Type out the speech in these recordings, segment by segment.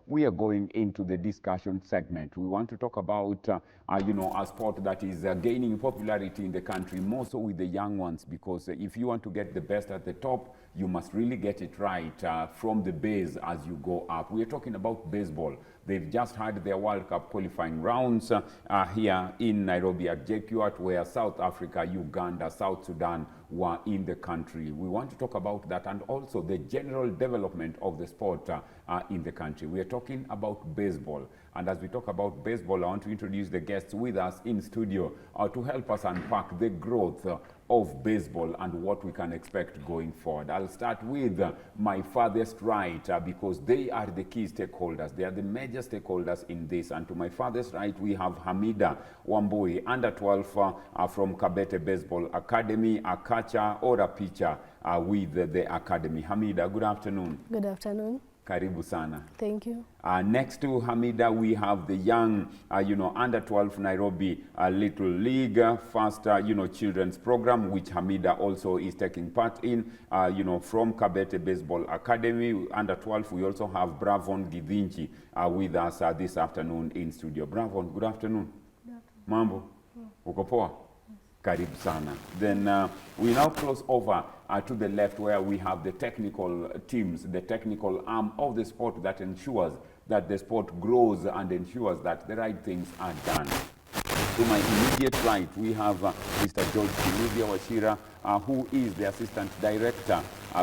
we are going into the discussion segment. We want to talk about, a sport that is gaining popularity in the country, more so with the young ones, because if you want to get the best at the top, you must really get it right from the base as you go up. We are talking about baseball. They've just had their World Cup qualifying rounds here in Nairobi at JKUAT, where South Africa, Uganda, South Sudan were in the country. We want to talk about that and also the general development of the sport in the country. We are talking about baseball. And as we talk about baseball, I want to introduce the guests with us in studio to help us unpack the growth of baseball and what we can expect going forward. I'll start with my farthest right because they are the key stakeholders. They are the major stakeholders in this. And to my farthest right, we have Hamida Wambui, under 12 from Kabete Baseball Academy, a catcher or a pitcher with the academy. Hamida, good afternoon. Good afternoon. Karibu sana. Thank you. Next to Hamida, we have the young, under 12 Nairobi Little League First, children's program, which Hamida also is taking part in, from Kabete Baseball Academy. Under 12, we also have Bravon Githinji with us this afternoon in studio. Bravon, good afternoon. Good afternoon. Mambo? Uko poa? Karibu sana. Then we now cross over to the left where we have the technical teams, the technical arm of the sport that ensures that the sport grows and ensures that the right things are done. To my immediate right, we have Mr. George Kinuthia Wachira, who is the Assistant Director,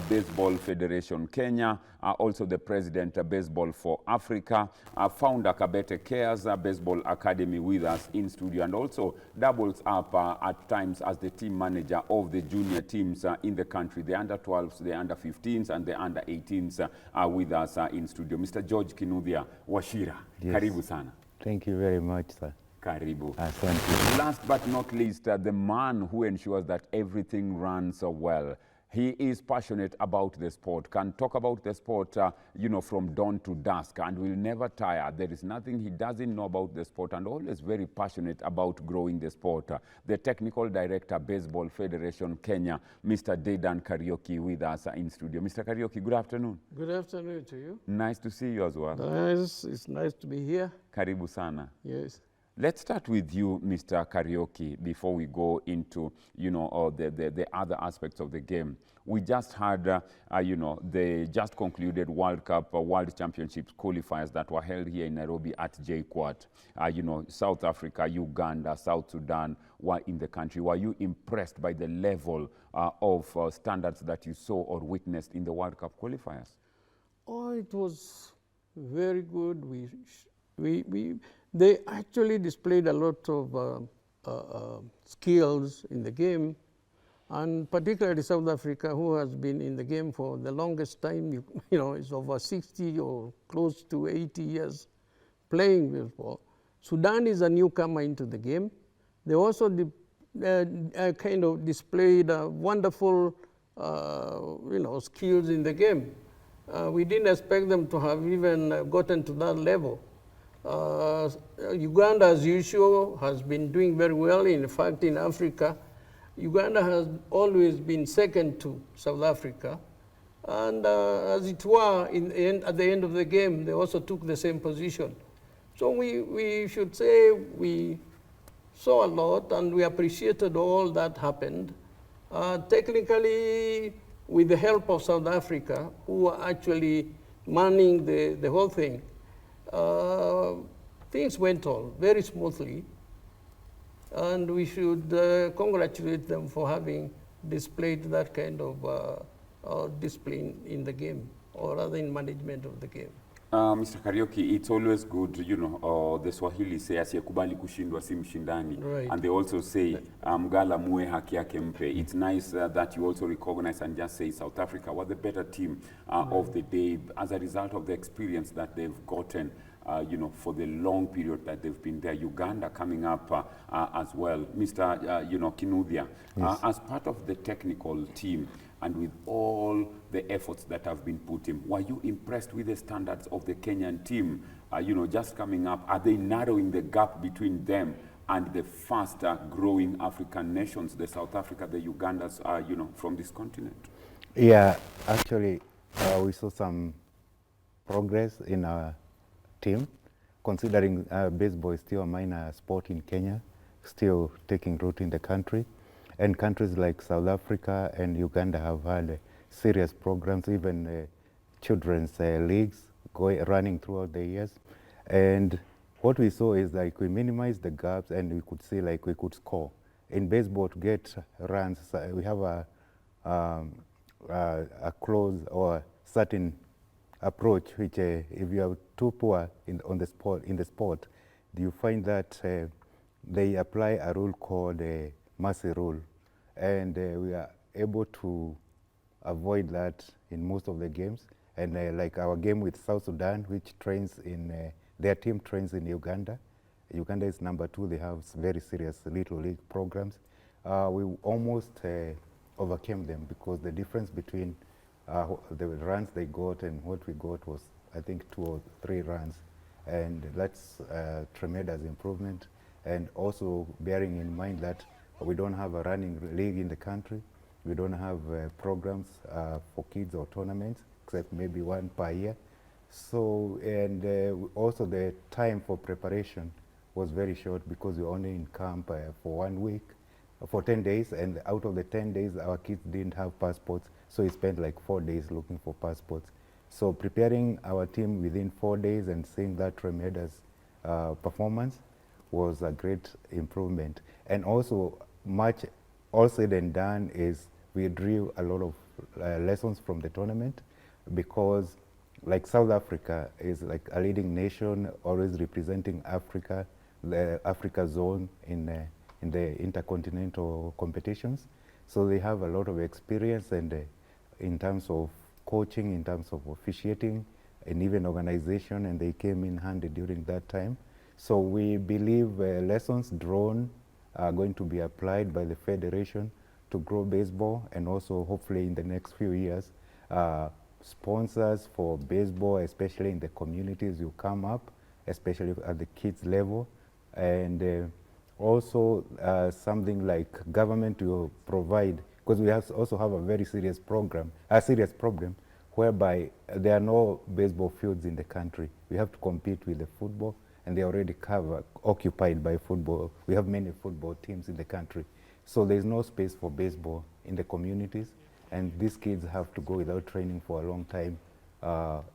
Baseball Federation Kenya, also the President of Baseball for Africa, founder Kabete Cares Baseball Academy with us in studio, and also doubles up at times as the team manager of the junior teams in the country, the under 12s, the under 15s, and the under 18s with us in studio. Mr. George Kinuthia Wachira, yes. Karibu sana. Thank you very much, sir. Karibu. Thank you. Last but not least, the man who ensures that everything runs well. He is passionate about the sport, can talk about the sport, from dawn to dusk, and will never tire. There is nothing he doesn't know about the sport, and always very passionate about growing the sport. The Technical Director, Baseball Federation Kenya, Mr. Dedan Kariuki, with us in studio. Mr. Kariuki, good afternoon. Good afternoon to you. Nice to see you as well. Nice. It's nice to be here. Karibu sana. Yes. Let's start with you, Mr. Kariuki, before we go into, the other aspects of the game. We just had, the just concluded World Cup, World Championships qualifiers that were held here in Nairobi at JKUAT. South Africa, Uganda, South Sudan were in the country. Were you impressed by the level of standards that you saw or witnessed in the World Cup qualifiers? Oh, it was very good. They actually displayed a lot of skills in the game, and particularly South Africa, who has been in the game for the longest time, it's over 60 or close to 80 years playing baseball. Sudan is a newcomer into the game. They also kind of displayed wonderful, skills in the game. We didn't expect them to have even gotten to that level. Uganda, as usual, has been doing very well. In fact, in Africa, Uganda has always been second to South Africa. And as it were, at the end of the game, they also took the same position. So we should say we saw a lot, and we appreciated all that happened. Technically, with the help of South Africa, who were actually manning the whole thing, things went on very smoothly, and we should congratulate them for having displayed that kind of discipline in the game, or rather in management of the game. Mr. Kariuki, it's always good, the Swahili say asiyekubali kushindwa si mshindani. Right. And they also say, mgala muwe haki yake mpe. It's nice that you also recognize and just say South Africa was the better team of the day as a result of the experience that they've gotten, for the long period that they've been there. Uganda coming up as well. Mr. Kinuthia, yes. As part of the technical team, and with all the efforts that have been put in, were you impressed with the standards of the Kenyan team, just coming up? Are they narrowing the gap between them and the faster growing African nations, the South Africa, the Ugandas, from this continent? Yeah, actually, we saw some progress in our team, considering baseball is still a minor sport in Kenya, still taking root in the country. And countries like South Africa and Uganda have had serious programs, even children's leagues running throughout the years. And what we saw is like we minimized the gaps and we could see like we could score. In baseball, to get runs, we have a close or certain approach, which if you are too poor in the sport, you find that they apply a rule called a mercy rule, and we are able to avoid that in most of the games. And like our game with South Sudan, which trains in their team trains in Uganda. Uganda is number 2. They have very serious little league programs. We almost overcame them because the difference between the runs they got and what we got was, I think, 2 or 3 runs. And that's tremendous improvement. And also bearing in mind that we don't have a running league in the country. We don't have programs for kids or tournaments, except maybe one per year. So, and also the time for preparation was very short because we were only in camp for 1 week, for 10 days, and out of the 10 days, our kids didn't have passports, so we spent like 4 days looking for passports. So preparing our team within 4 days and seeing that tremendous performance was a great improvement. And also, much all said and done is we drew a lot of lessons from the tournament, because like South Africa is like a leading nation, always representing Africa, the Africa zone in the intercontinental competitions. So they have a lot of experience, and in terms of coaching, in terms of officiating, and even organization, and they came in handy during that time. So we believe lessons drawn are going to be applied by the Federation to grow baseball, and also hopefully in the next few years, sponsors for baseball, especially in the communities you come up, especially at the kids level, and also something like government will provide, because we also have a very serious problem whereby there are no baseball fields in the country. We have to compete with the football, and they're already occupied by football. We have many football teams in the country. So there's no space for baseball in the communities, and these kids have to go without training for a long time,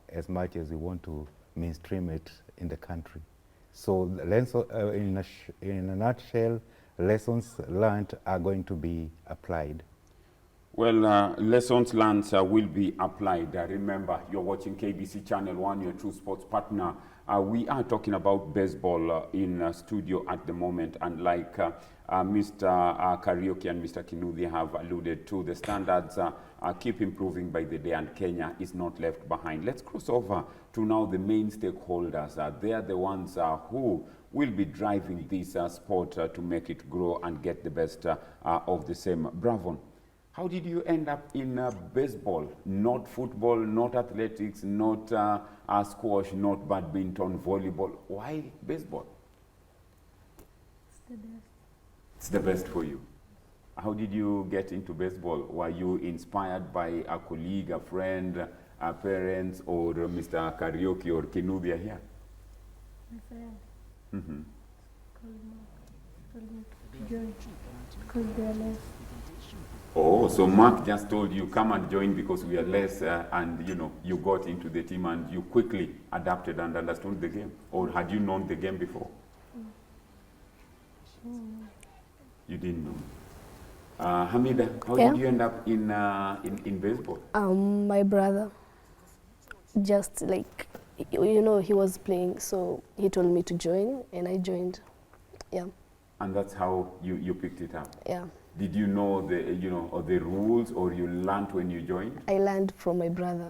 as much as we want to mainstream it in the country. So in a nutshell, lessons learned are going to be applied. Well, lessons learned will be applied. Remember, you're watching KBC Channel 1, your true sports partner. We are talking about baseball in studio at the moment, and like Mr. Karaoke and Mr. Kinuthia have alluded to, the standards keep improving by the day, and Kenya is not left behind. Let's cross over to now the main stakeholders. They are the ones who will be driving this sport to make it grow and get the best of the same. Bravon, how did you end up in baseball? Not football, not athletics, not squash, not badminton, volleyball. Why baseball? It's the best. It's the best for you. How did you get into baseball? Were you inspired by a colleague, a friend, parents, or Mr. Karaoke or Kinuthia here? My friend Mm-hmm. told me to join because they are less. Oh, so Mark just told you, come and join because we are less, and you know, you got into the team and you quickly adapted and understood the game? Or had you known the game before? You didn't know. Hamida, how Yeah. did you end up in baseball? My brother, just like, you know, he was playing, so he told me to join, and I joined. Yeah, And that's how you picked it up. yeah. Did you know the rules, or you learned when you joined? I learned from my brother.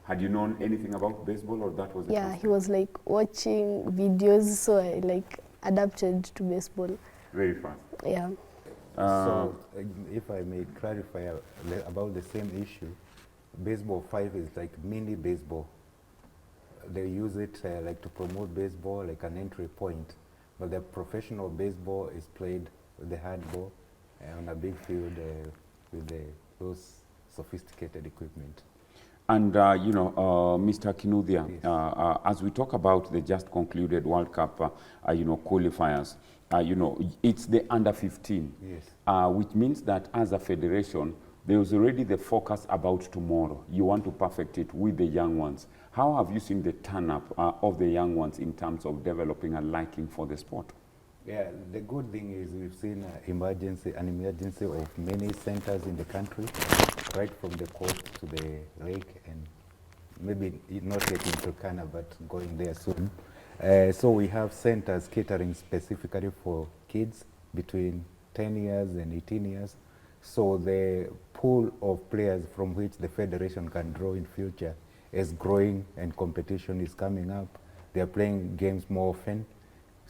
Had you known anything about baseball, or that was the Yeah, first he was like watching videos, so I like adapted to baseball. very fast? Yeah. So, if I may clarify about the same issue, baseball 5 is like mini baseball. They use it like to promote baseball, like an entry point. But the professional baseball is played with the hardball on a big field with those sophisticated equipment. And, Mr. Kinuthia, Yes. as we talk about the just concluded World Cup, qualifiers, it's the under 15, Yes. which means that as a federation, there's already the focus about tomorrow. You want to perfect it with the young ones. How have you seen the turn-up of the young ones in terms of developing a liking for the sport? Yeah, the good thing is we've seen an emergency of many centers in the country, right from the coast to the lake, and maybe not yet in Turkana, but going there soon. So we have centers catering specifically for kids between 10 years and 18 years. So the pool of players from which the federation can draw in future is growing, and competition is coming up. They're playing games more often.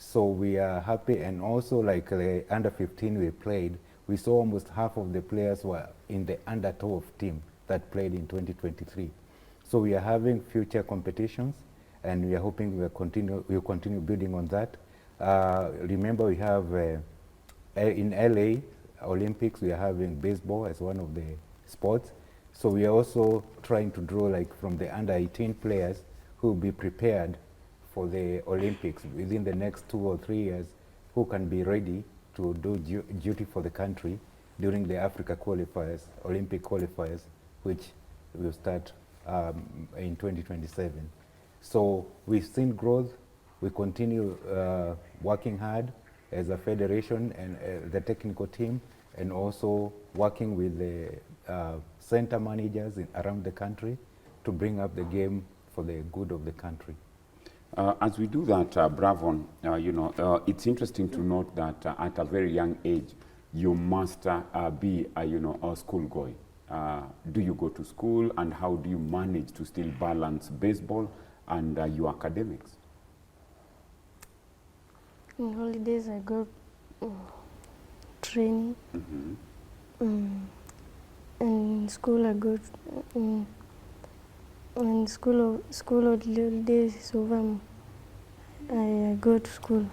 So we are happy, and also like the under 15 we played, we saw almost half of the players were in the under 12 team that played in 2023. So we are having future competitions, and we are hoping we'll continue building on that. Remember, we have in LA Olympics, we are having baseball as one of the sports. So we are also trying to draw like from the under 18 players who will be prepared for the Olympics within the next 2 or 3 years, who can be ready to do duty for the country during the Africa qualifiers, Olympic qualifiers, which will start in 2027. So we've seen growth. We continue working hard as a federation and the technical team, and also working with the center managers around the country to bring up the game for the good of the country. As we do that, Bravon, it's interesting to note that at a very young age, you must be, a schoolgoing. Do you go to school, and how do you manage to still balance baseball and your academics? In holidays, I go training. And in school, I go. When school holidays is over, I go to school.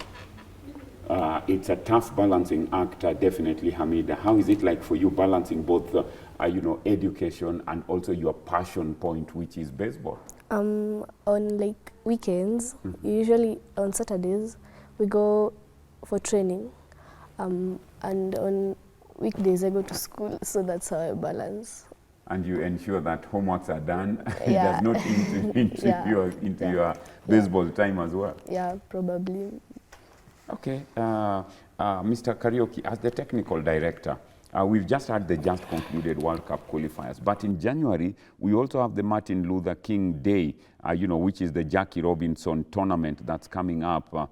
It's a tough balancing act, definitely, Hamida. How is it like for you balancing both, education and also your passion point, which is baseball? On like weekends, usually on Saturdays, we go for training, and on weekdays I go to school. So that's how I balance. And you ensure that homeworks are done. It Yeah. does not into Yeah. your baseball time as well. Yeah, probably. Okay, Mr. Karaoke, as the technical director, we've just had the just concluded World Cup qualifiers, but in January, we also have the Martin Luther King Day, which is the Jackie Robinson tournament that's coming up.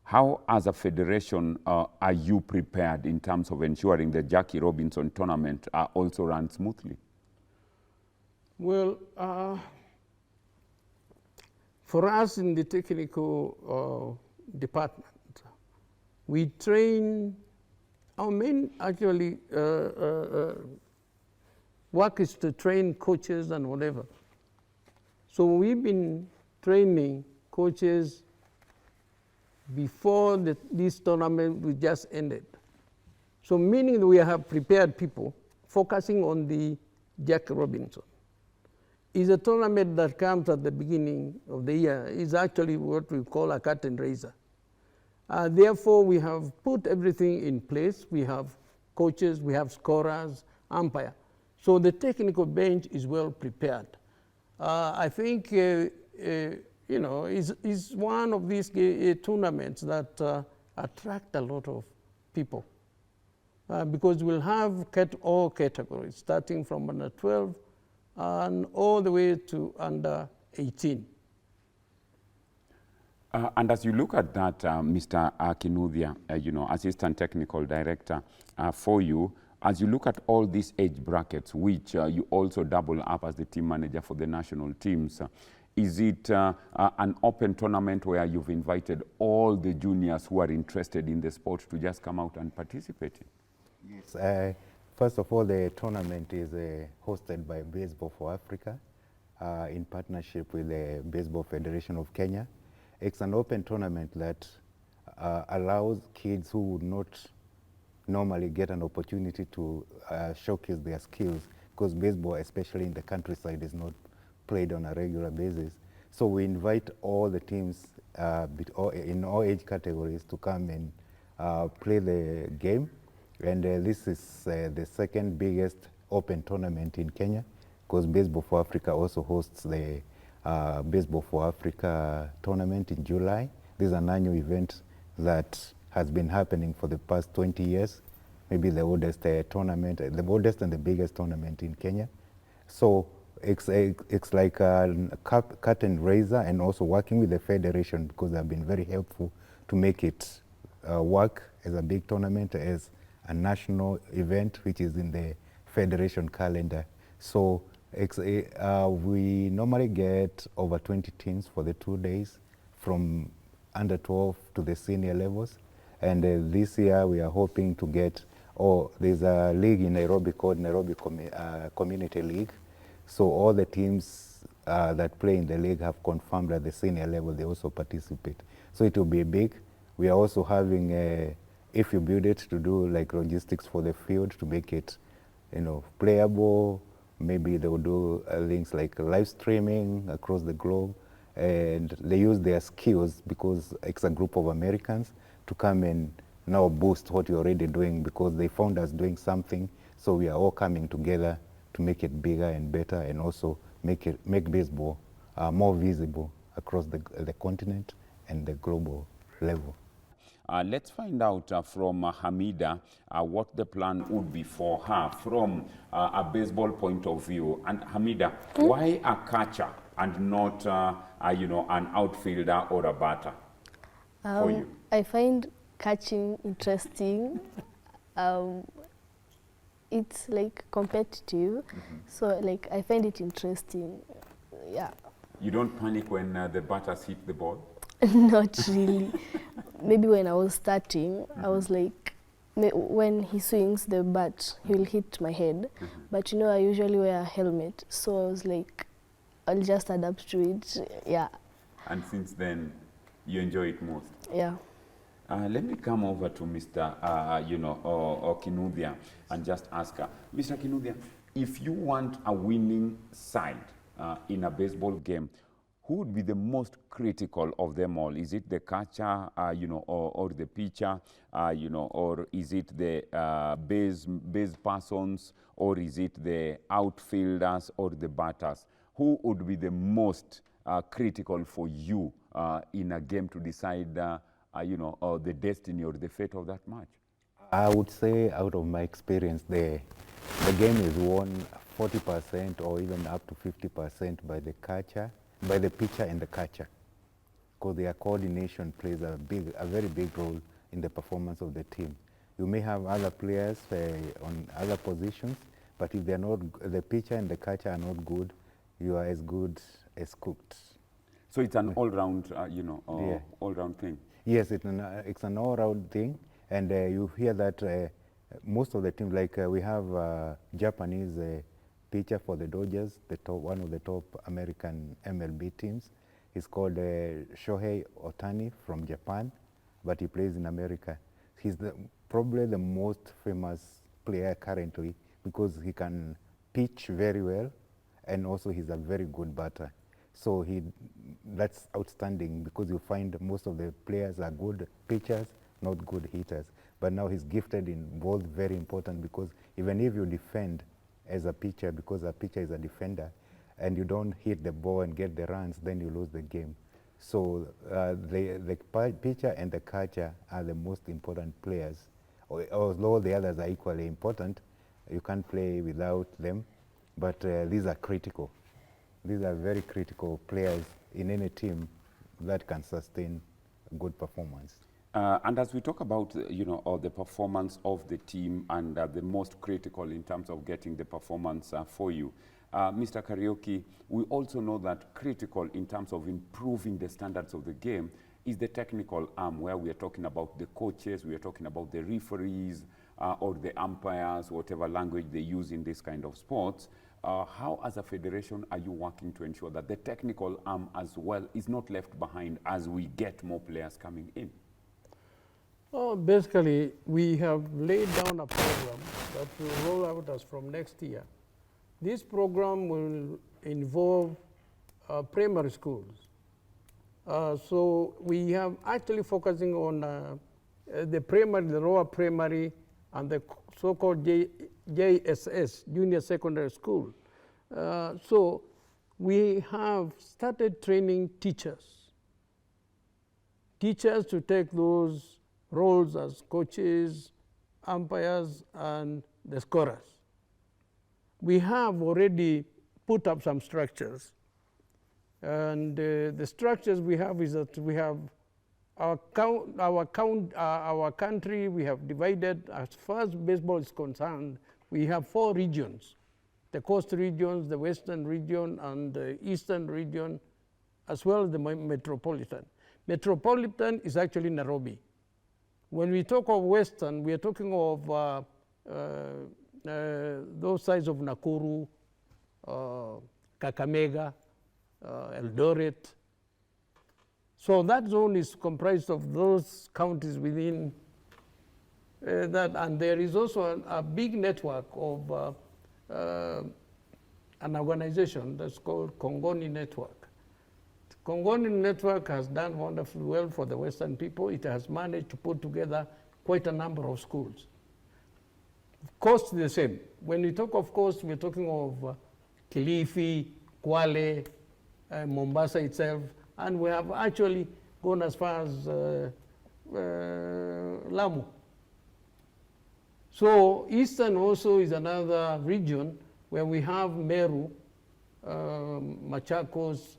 How, as a federation, are you prepared in terms of ensuring the Jackie Robinson tournament also runs smoothly? Well, for us in the technical department, we train, our main actually work is to train coaches and whatever. So we've been training coaches before this tournament we just ended. So meaning that we have prepared people focusing on the Jack Robinson. Is a tournament that comes at the beginning of the year. Is actually what we call a curtain raiser. Therefore, we have put everything in place. We have coaches, we have scorers, umpire. So the technical bench is well prepared. I think, is one of these tournaments that attract a lot of people. Because we'll have all categories, starting from under 12 and all the way to under 18. And as you look at that, Mr. Kinuthia, Assistant Technical Director, for you, as you look at all these age brackets, which you also double up as the team manager for the national teams, is it an open tournament where you've invited all the juniors who are interested in the sport to just come out and participate in? Yes. First of all, the tournament is hosted by Baseball for Africa in partnership with the Baseball Federation of Kenya. It's an open tournament that allows kids who would not normally get an opportunity to showcase their skills, because baseball, especially in the countryside, is not played on a regular basis. So we invite all the teams in all age categories to come and play the game. And this is the second biggest open tournament in Kenya, because Baseball for Africa also hosts the Baseball for Africa tournament in July. This is an annual event that has been happening for the past 20 years, maybe the oldest tournament, the oldest and the biggest tournament in Kenya. So it's like a curtain raiser, and also working with the federation, because they have been very helpful to make it work as a big tournament, as a national event, which is in the federation calendar. So we normally get over 20 teams for the 2 days, from under 12 to the senior levels. And this year we are hoping to get, there's a league in Nairobi called Nairobi Community League. So all the teams that play in the league have confirmed at the senior level they also participate. So it will be big. We are also having, if you build it, to do like logistics for the field to make it, playable. Maybe they will do things like live streaming across the globe, and they use their skills, because it's a group of Americans, to come and now boost what you're already doing, because they found us doing something. So we are all coming together to make it bigger and better, and also make baseball more visible across the continent and the global level. Let's find out from Hamida what the plan would be for her from a baseball point of view. And Hamida, why a catcher and not, an outfielder or a batter for you? I find catching interesting. It's like competitive, so like I find it interesting. Yeah. You don't panic when the batters hit the ball? Not really. Maybe when I was starting, I was like, when he swings the bat, he will hit my head. But I usually wear a helmet, so I was like, I'll just adapt to it. Yeah. And since then, you enjoy it most? Yeah. Let me come over to Mr. Kinuthia and just ask her, Mr. Kinuthia, if you want a winning side in a baseball game, who would be the most critical of them all? Is it the catcher, or the pitcher, or is it the base persons, or is it the outfielders or the batters? Who would be the most critical for you in a game to decide, the destiny or the fate of that match? I would say, out of my experience, the game is won 40% or even up to 50% by the catcher, by the pitcher and the catcher, because their coordination plays a very big role in the performance of the team. You may have other players on other positions, but if they're not, the pitcher and the catcher are not good, you are as good as cooked. So it's an all-round, all-round thing. Yes, it's an all-round thing, and you hear that most of the teams, like we have Japanese pitcher for the Dodgers, one of the top American MLB teams. He's called Shohei Ohtani from Japan, but he plays in America. He's probably the most famous player currently, because he can pitch very well, and also he's a very good batter. So that's outstanding, because you find most of the players are good pitchers, not good hitters. But now he's gifted in both, very important, because even if you defend as a pitcher, because a pitcher is a defender, and you don't hit the ball and get the runs, then you lose the game. So the pitcher and the catcher are the most important players. Although the others are equally important, you can't play without them, but these are critical. These are very critical players in any team that can sustain good performance. And as we talk about, the performance of the team and the most critical in terms of getting the performance for you, Mr. Karaoke, we also know that critical in terms of improving the standards of the game is the technical arm, where we are talking about the coaches, we are talking about the referees, or the umpires, whatever language they use in this kind of sports. How, as a federation, are you working to ensure that the technical arm as well is not left behind as we get more players coming in? Basically, we have laid down a program that will roll out as from next year. This program will involve primary schools. So we have actually focusing on the primary, the lower primary, and the so-called JSS, Junior Secondary School. So we have started training teachers to take those roles as coaches, umpires, and the scorers. We have already put up some structures. And the structures we have is that we have our country, we have divided, as far as baseball is concerned, we have 4 regions: the coast regions, the western region, and the eastern region, as well as the metropolitan. Metropolitan is actually Nairobi. When we talk of western, we are talking of those sides of Nakuru, Kakamega, Eldoret. So that zone is comprised of those counties within that, and there is also a big network of an organization that's called Kongoni Network. The Kongoni Network has done wonderfully well for the Western people. It has managed to put together quite a number of schools. Coast the same. When we talk of coast, we're talking of Kilifi, Kwale, Mombasa itself, and we have actually gone as far as Lamu. So Eastern also is another region where we have Meru, Machakos,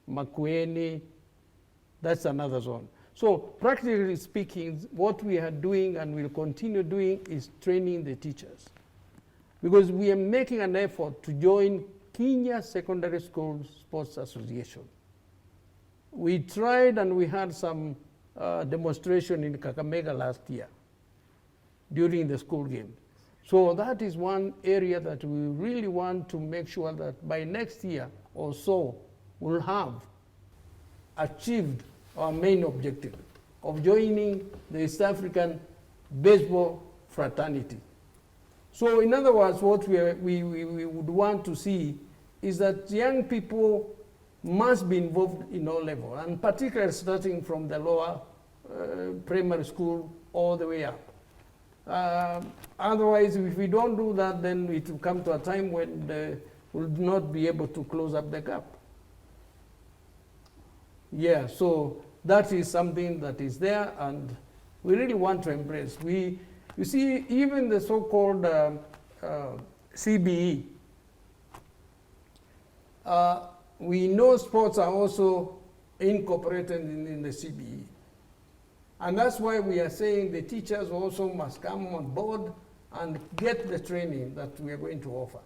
Makueni. That's another zone. So practically speaking, what we are doing and will continue doing is training the teachers, because we are making an effort to join Kenya Secondary School Sports Association. We tried and we had some demonstration in Kakamega last year during the school game. So that is one area that we really want to make sure that by next year or so, we'll have achieved our main objective of joining the East African baseball fraternity. So in other words, what we would want to see is that young people must be involved in all levels, and particularly starting from the lower primary school all the way up. Otherwise, if we don't do that, then it will come to a time when we'll not be able to close up the gap. Yeah, so that is something that is there, and we really want to embrace. You see, even the so-called CBE, we know sports are also incorporated in the CBE. And that's why we are saying the teachers also must come on board and get the training that we are going to offer.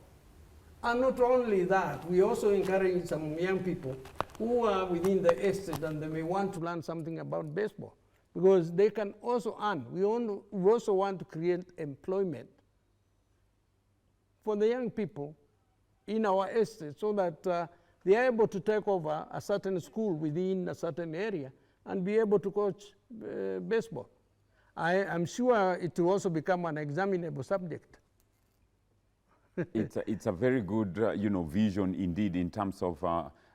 And not only that, we also encourage some young people who are within the estate and they may want to learn something about baseball, because they can also earn. We also want to create employment for the young people in our estate, so that they are able to take over a certain school within a certain area and be able to coach baseball. I'm sure it will also become an examinable subject. It's a very good vision indeed, in terms of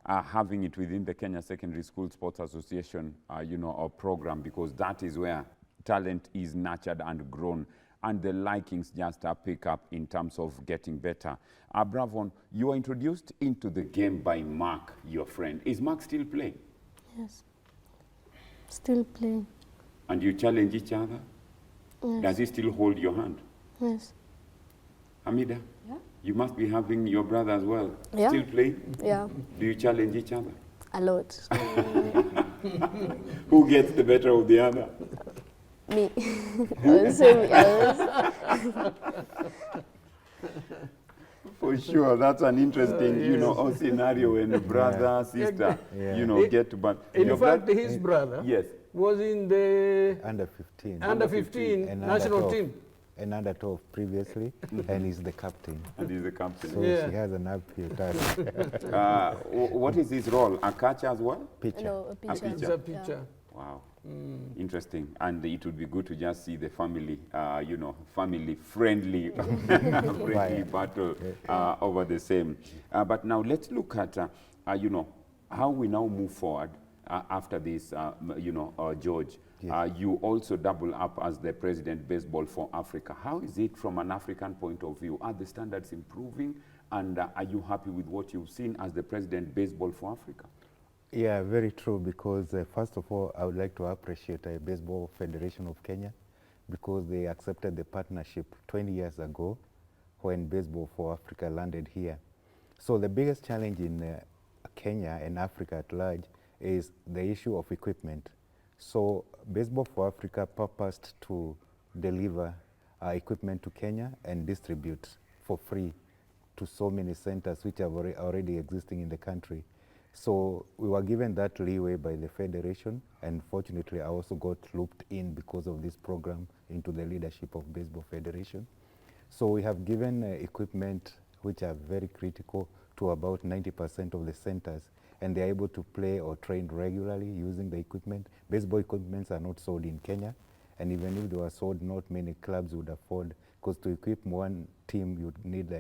having it within the Kenya Secondary School Sports Association or program, because that is where talent is nurtured and grown, and the likings just pick up in terms of getting better. Bravon, you were introduced into the game by Mark, your friend. Is Mark still playing? Yes. Still playing. And you challenge each other? Yes. Does he still hold your hand? Yes. Hamida? Yeah. You must be having your brother as well. Yeah. Still playing? Yeah, Do you challenge each other? a lot. Who gets the better of the other? Me. I would say me. For sure, that's an interesting, scenario when a brother, sister, Yeah. get to. But In your fact, brother- his brother Yes. was in the Under 15. under 15 and national under 12. team. And under 12 previously, and he's the captain. And he's the captain. So Yeah. she has an uphill task. What is his role? A catcher as well? Pitcher. No, a pitcher. He's a pitcher. Wow. Interesting. And it would be good to just see the family, family-friendly friendly battle over the same. But now let's look at you know, how we now move forward after this, you know, George, Yes. you also double up as the President Baseball for Africa. How is it from an African point of view? Are the standards improving? And are you happy with what you've seen as the President Baseball for Africa? Yeah, very true, because first of all, I would like to appreciate Baseball Federation of Kenya, because they accepted the partnership 20 years ago when Baseball for Africa landed here. So the biggest challenge in Kenya and Africa at large is the issue of equipment. So Baseball for Africa purposed to deliver equipment to Kenya and distribute for free to so many centers which are already existing in the country. So we were given that leeway by the federation, and fortunately I also got looped in because of this program into the leadership of Baseball Federation. So we have given equipment which are very critical to about 90% of the centers, and they're able to play or train regularly using the equipment. Baseball equipments are not sold in Kenya, and even if they were sold, not many clubs would afford, because to equip one team you'd need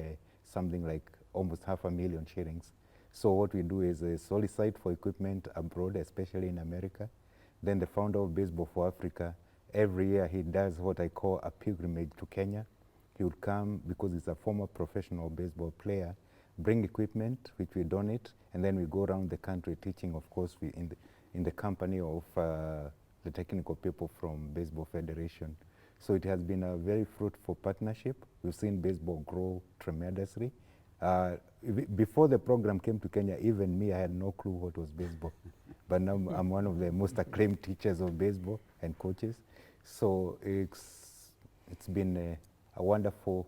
something like almost 500,000 shillings. So what we do is solicit for equipment abroad, especially in America. Then the founder of Baseball for Africa, every year he does what I call a pilgrimage to Kenya. He would come, because he's a former professional baseball player, bring equipment which we donate, and then we go around the country teaching, of course, in the company of the technical people from Baseball Federation. So it has been a very fruitful partnership. We've seen baseball grow tremendously. Before the program came to Kenya, even me, I had no clue what was baseball. But now I'm one of the most acclaimed teachers of baseball and coaches. So it's been a wonderful,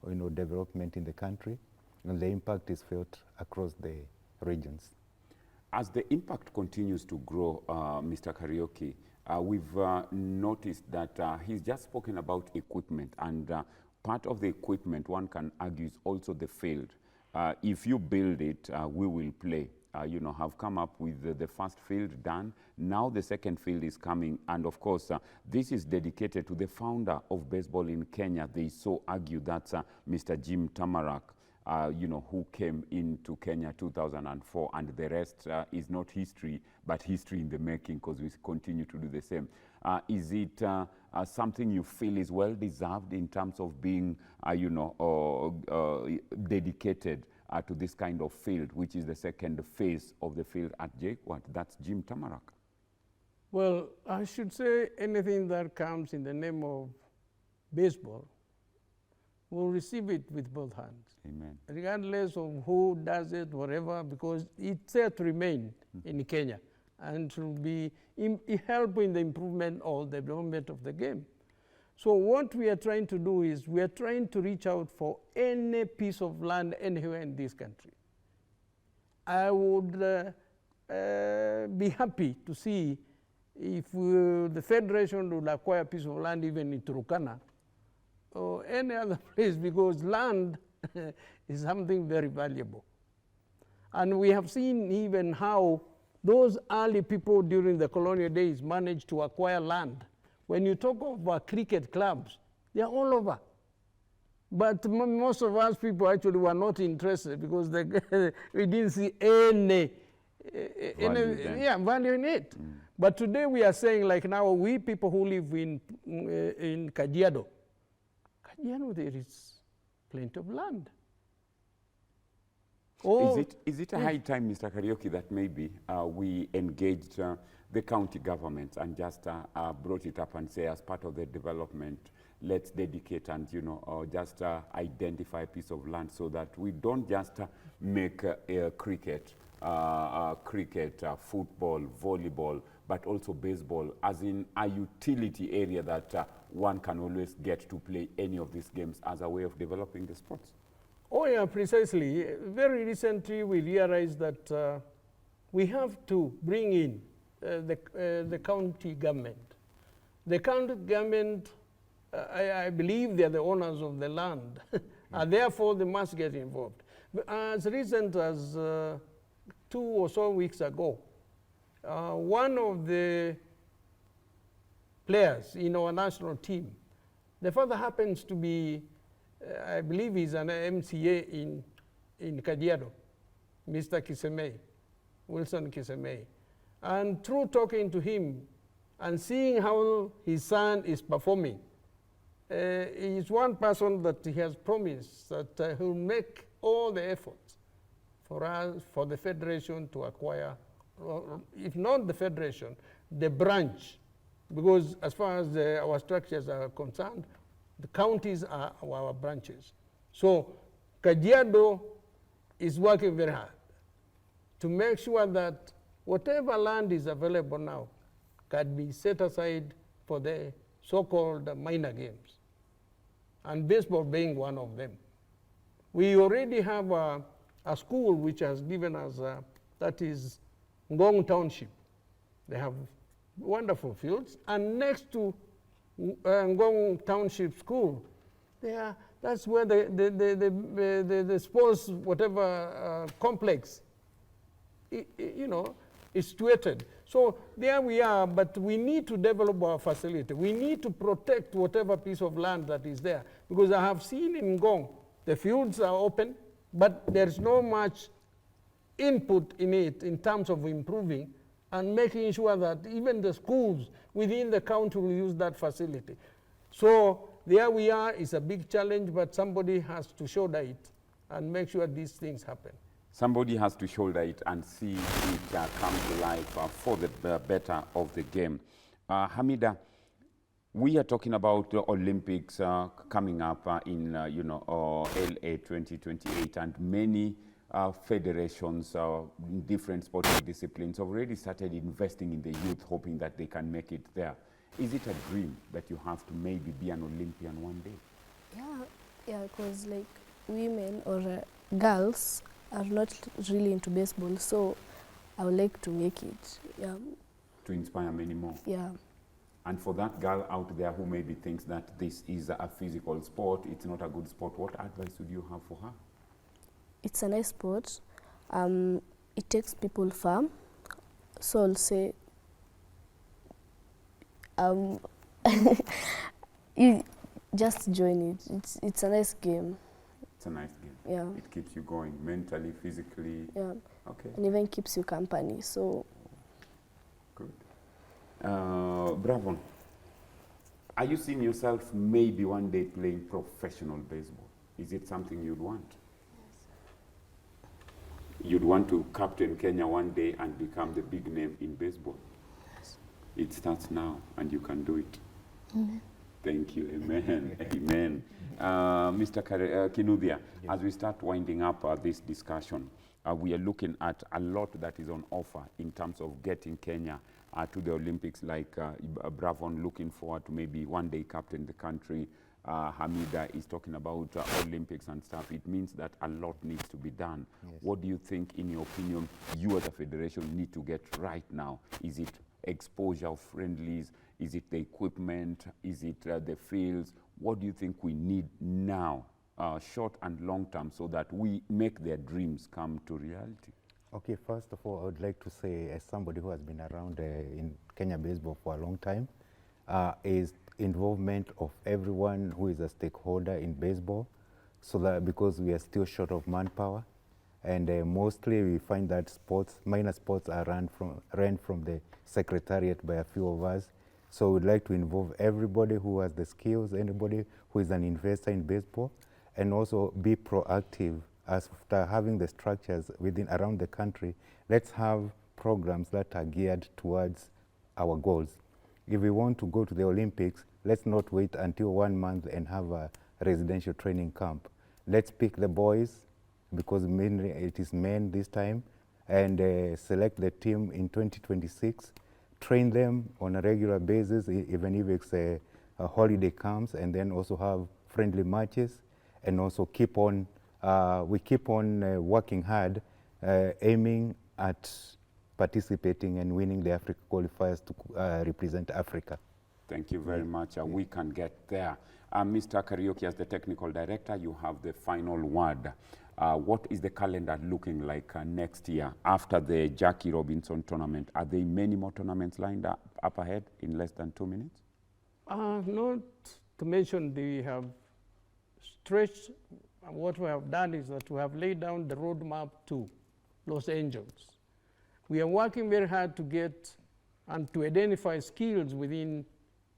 you know, development in the country, and the impact is felt across the regions. As the impact continues to grow, Mr. Kariuki, we've noticed that he's just spoken about equipment, and part of the equipment, one can argue, is also the field. If you build it, we will play. You know, have come up with the first field done. Now the second field is coming, and of course, this is dedicated to the founder of baseball in Kenya. They so argue that Mr. Jim Tamarak, you know, who came into Kenya 2004, and the rest is not history, but history in the making, because we continue to do the same. Is it something you feel is well deserved in terms of being, you know, dedicated to this kind of field, which is the second phase of the field at JKUAT? That's Jim Tamarak. Well, I should say anything that comes in the name of baseball, we'll receive it with both hands. Amen. Regardless of who does it, whatever, because it's there to remain in Kenya and to be help in the improvement or the development of the game. So what we are trying to do is we are trying to reach out for any piece of land anywhere in this country. I would be happy to see if the Federation would acquire a piece of land even in Turkana or any other place, because land is something very valuable. And we have seen even how those early people during the colonial days managed to acquire land. When you talk of cricket clubs, they are all over. But most of us people actually were not interested, because we didn't see any value in it. But today we are saying, like now, we people who live in Kajiado, there is plenty of land. Is it a high time, Mr. Kariuki, that maybe we engaged the county government and just brought it up and say, as part of the development, let's dedicate and, you know, just identify a piece of land, so that we don't just make cricket, football, volleyball, but also baseball as in a utility area that one can always get to play any of these games as a way of developing the sports? Oh yeah, precisely. Very recently we realized that we have to bring in the county government. The county government, I believe they are the owners of the land, and therefore they must get involved. But as recent as 2 or so weeks ago, one of the players in our national team, the father happens to be, I believe he's an MCA in Kajiado, Mr. Kisemei. Wilson Kisemei. And through talking to him and seeing how his son is performing, he is one person that he has promised that he'll make all the efforts for us, for the federation to acquire, or if not the federation, the branch, because as far as our structures are concerned, the counties are our branches. So Kajiado is working very hard to make sure that whatever land is available now can be set aside for the so-called minor games, and baseball being one of them. We already have a school which has given us, that is Ngong Township. They have wonderful fields, and next to Ngong Township School, that's where the sports, whatever complex, you know, is situated. So there we are, but we need to develop our facility. We need to protect whatever piece of land that is there, because I have seen in Ngong, the fields are open, but there's no much input in it in terms of improving and making sure that even the schools within the county will use that facility. So there we are. It's a big challenge, but somebody has to shoulder it and make sure these things happen. Somebody has to shoulder it and see it come to life for the better of the game. Hamida, we are talking about the Olympics coming up in LA 2028, and many federations in different sporting disciplines have already started investing in the youth, hoping that they can make it there. Is it a dream that you have to maybe be an Olympian one day? Yeah, because like women or girls are not really into baseball, so I would like to make it. Yeah. To inspire many more. Yeah. And for that girl out there who maybe thinks that this is a physical sport, it's not a good sport, what advice would you have for her? It's a nice sport. It takes people far. So I'll say, you just join it. It's a nice game. It's a nice game. Yeah. It keeps you going mentally, physically. Yeah. Okay. And even keeps you company. So. Good. Bravo. Are you seeing yourself maybe one day playing professional baseball? Is it something you'd want? You'd want to captain Kenya one day and become the big name in baseball? Yes. It starts now, and you can do it. Amen. Thank you. Amen. Amen. Mr. Kinuthia, yes. As we start winding up this discussion, we are looking at a lot that is on offer in terms of getting Kenya to the Olympics, like Bravon looking forward to maybe one day captain the country. Hamida is talking about Olympics and stuff. It means that a lot needs to be done. Yes. What do you think, in your opinion, you as a federation need to get right now? Is it exposure of friendlies? Is it the equipment? Is it the fields? What do you think we need now, short and long term, so that we make their dreams come to reality? Okay, first of all, I would like to say, as somebody who has been around in Kenya baseball for a long time, is involvement of everyone who is a stakeholder in baseball, so that because we are still short of manpower, and mostly we find that minor sports are run from the secretariat by a few of us. So we'd like to involve everybody who has the skills, anybody who is an investor in baseball, and also be proactive. After having the structures around the country, let's have programs that are geared towards our goals. If we want to go to the Olympics, let's not wait until 1 month and have a residential training camp. Let's pick the boys, because mainly it is men this time, and select the team in 2026, train them on a regular basis, even if it's a holiday comes, and then also have friendly matches, and also keep on working hard, aiming at participating and winning the Africa qualifiers to represent Africa. Thank you very much. We can get there. Mr. Kariuki, as the technical director, you have the final word. What is the calendar looking like next year after the Jackie Robinson tournament? Are there many more tournaments lined up ahead in less than 2 minutes? Not to mention, we have stretched. What we have done is that we have laid down the roadmap to Los Angeles. We are working very hard to get and to identify skills within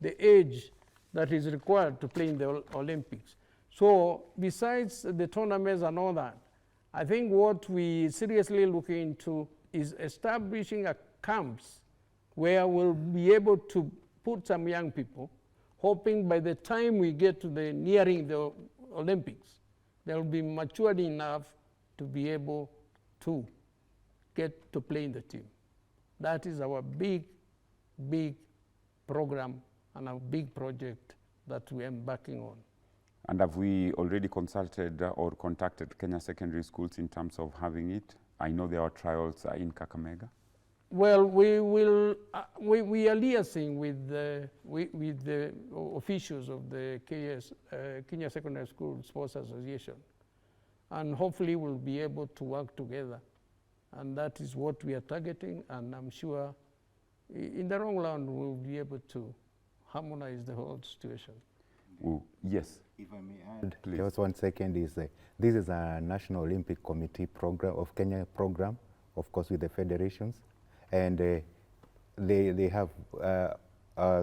the age that is required to play in the Olympics. So besides the tournaments and all that, I think what we seriously look into is establishing a camps where we'll be able to put some young people, hoping by the time we get to the nearing the Olympics, they'll be matured enough to be able to get to play in the team. That is our big, big program and a big project that we are embarking on. And have we already consulted or contacted Kenya secondary schools in terms of having it? I know there are trials in Kakamega. Well, we will. We are liaising with the officials of the Kenya Secondary School Sports Association, and hopefully we'll be able to work together. And that is what we are targeting. And I'm sure, in the long run, we'll be able to harmonize the whole situation. Ooh, yes. If I may add, Please. just 1 second, this is a National Olympic Committee program of Kenya program, of course with the federations, and they have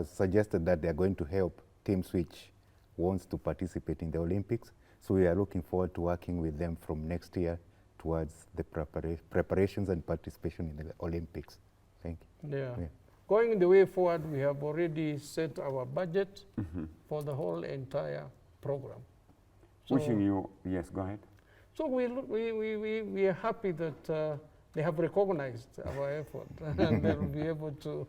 suggested that they are going to help teams which wants to participate in the Olympics. So we are looking forward to working with them from next year towards the preparations and participation in the Olympics. Thank you. Yeah. Going the way forward, we have already set our budget for the whole entire program. So Wishing you, yes, go ahead. So we are happy that they have recognized our effort and they will be able to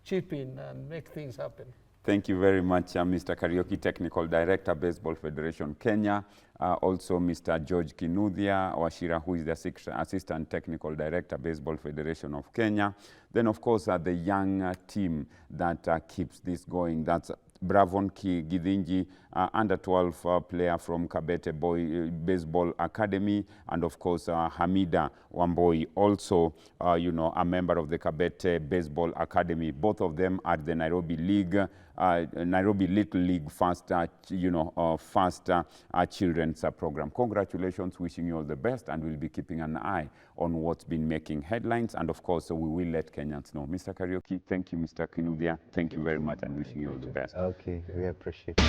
chip in and make things happen. Thank you very much, Mr. Kariuki, Technical Director, Baseball Federation Kenya. Also, Mr. George Kinuthia Wachira, who is the Assistant Technical Director, Baseball Federation of Kenya. Then, of course, the young team that keeps this going. That's Bravon Githinji, under 12 player from Kabete Baseball Academy, and of course Hamida Wamboi, also a member of the Kabete Baseball Academy. Both of them are the Nairobi League, Nairobi Little League Fast, Children's Program. Congratulations, wishing you all the best, and we'll be keeping an eye on what's been making headlines, and of course we will let Kenyans know. Mr. Kariuki, thank you, Mr. Kinuthia, thank you very much, and wishing you all the best. Okay, we appreciate it.